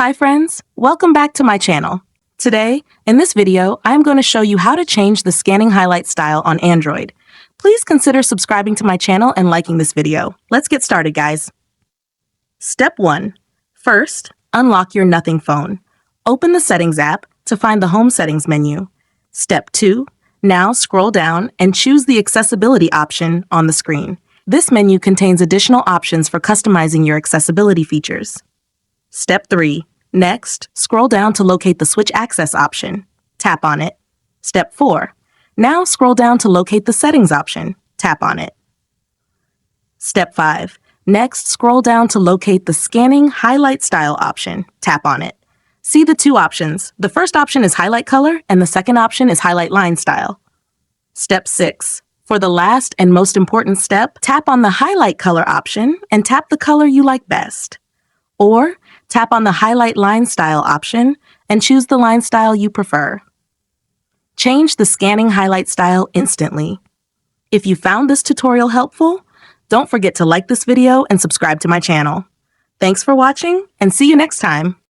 Hi friends, welcome back to my channel. Today, in this video, I'm going to show you how to change the scanning highlight style on Android. Please consider subscribing to my channel and liking this video. Let's get started, guys. Step 1. First, unlock your Nothing phone. Open the Settings app to find the Home Settings menu. Step 2. Now scroll down and choose the Accessibility option on the screen. This menu contains additional options for customizing your accessibility features. Step 3. Next, scroll down to locate the Switch Access option. Tap on it. Step 4. Now scroll down to locate the Settings option. Tap on it. Step 5. Next, scroll down to locate the Scanning Highlight Style option. Tap on it. See the two options. The first option is Highlight Color, and the second option is Highlight Line Style. Step 6. For the last and most important step, tap on the Highlight Color option and tap the color you like best. Or tap on the Highlight Line Style option and choose the line style you prefer. Change the scanning highlight style instantly. If you found this tutorial helpful, don't forget to like this video and subscribe to my channel. Thanks for watching, and see you next time.